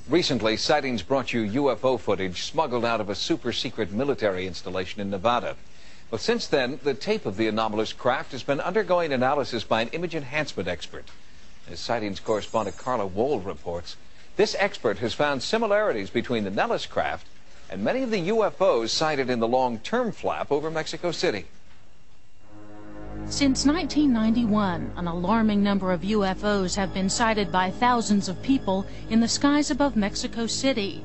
Recently, Sightings brought you UFO footage smuggled out of a super-secret military installation in Nevada. Well, since then, the tape of the anomalous craft has been undergoing analysis by an image enhancement expert. As Sightings correspondent Carla Wold reports, this expert has found similarities between the Nellis craft and many of the UFOs sighted in the long-term flap over Mexico City. Since 1991, an alarming number of UFOs have been sighted by thousands of people in the skies above Mexico City.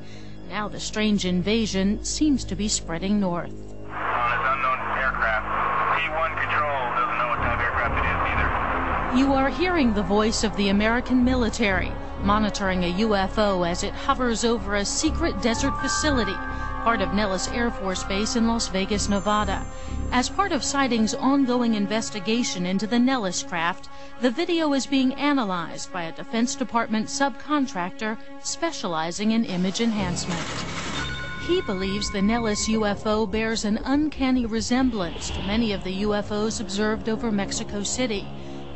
Now the strange invasion seems to be spreading north. It's unknown aircraft. T1 control doesn't know what type of aircraft it is either. You are hearing the voice of the American military, monitoring a UFO as it hovers over a secret desert facility, part of Nellis Airforce Base in Las Vegas, Nevada. As part of Sightings' ongoing investigation into the Nellis craft, the video is being analyzed by a Defense Department subcontractor specializing in image enhancement. He believes the Nellis UFO bears an uncanny resemblance to many of the UFOs observed over Mexico City.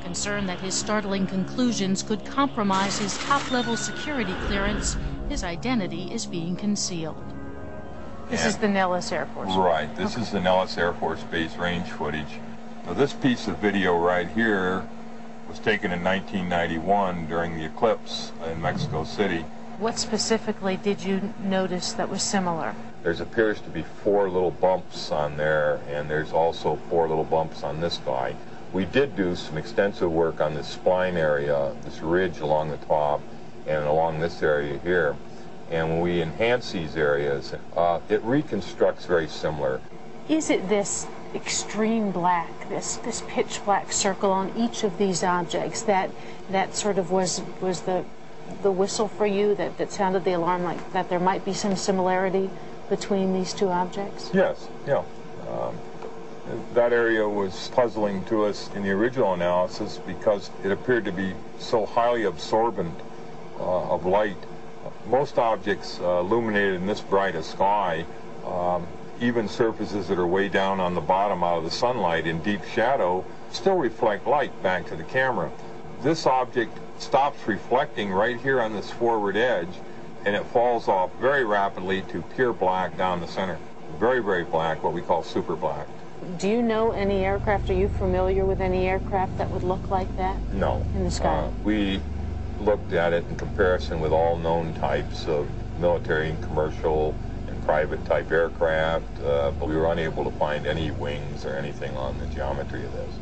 Concerned that his startling conclusions could compromise his top-level security clearance, his identity is being concealed. This is the Nellis Air Force. Right. This is the Nellis Air Force Base range footage. Now, this piece of video right here was taken in 1991 during the eclipse in Mexico City. What specifically did you notice that was similar? There appears to be 4 little bumps on there, and there's also 4 little bumps on this guy. We did do some extensive work on this spine area, this ridge along the top, and along this area here. And when we enhance these areas, it reconstructs very similar. Is it this extreme black, this pitch black circle on each of these objects that sort of was the whistle for you, that sounded the alarm, like that there might be some similarity between these two objects? Yes, yeah. That area was puzzling to us in the original analysis because it appeared to be so highly absorbent of light. Most objects illuminated in this bright a sky, even surfaces that are way down on the bottom out of the sunlight in deep shadow, still reflect light back to the camera. This object stops reflecting right here on this forward edge, and it falls off very rapidly to pure black down the center. Very, very black, what we call super black. Do you know any aircraft? Are you familiar with any aircraft that would look like that? No. In the sky? We looked at it in comparison with all known types of military and commercial and private type aircraft, but we were unable to find any wings or anything on the geometry of this.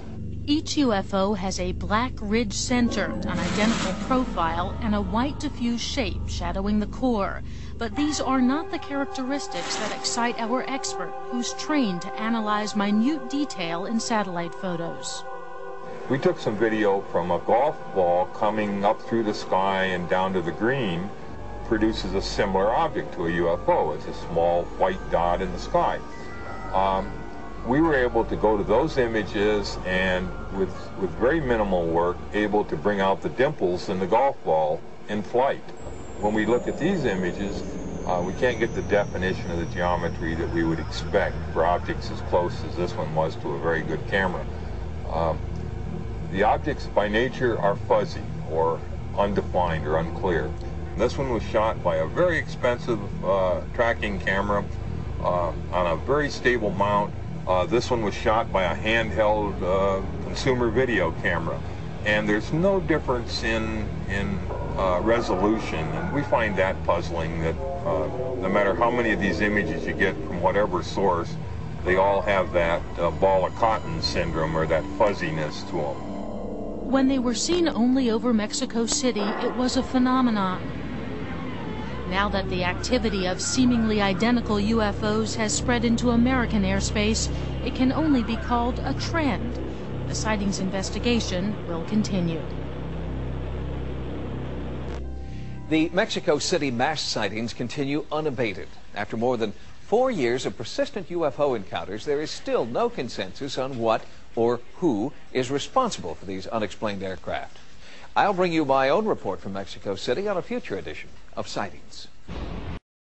Each UFO has a black ridge center, an identical profile, and a white diffuse shape shadowing the core. But these are not the characteristics that excite our expert, who's trained to analyze minute detail in satellite photos. We took some video from a golf ball coming up through the sky and down to the green, produces a similar object to a UFO. It's a small white dot in the sky. We were able to go to those images and with very minimal work, able to bring out the dimples in the golf ball in flight. When we look at these images, we can't get the definition of the geometry that we would expect for objects as close as this one was to a very good camera. The objects by nature are fuzzy or undefined or unclear. This one was shot by a very expensive tracking camera on a very stable mount. This one was shot by a handheld consumer video camera. And there's no difference in resolution, and we find that puzzling, that no matter how many of these images you get from whatever source, they all have that ball of cotton syndrome or that fuzziness to them. When they were seen only over Mexico City, it was a phenomenon. Now that the activity of seemingly identical UFOs has spread into American airspace, it can only be called a trend. The Sightings investigation will continue. The Mexico City mass sightings continue unabated. After more than 4 years of persistent UFO encounters, there is still no consensus on what or who is responsible for these unexplained aircraft. I'll bring you my own report from Mexico City on a future edition of Sightings.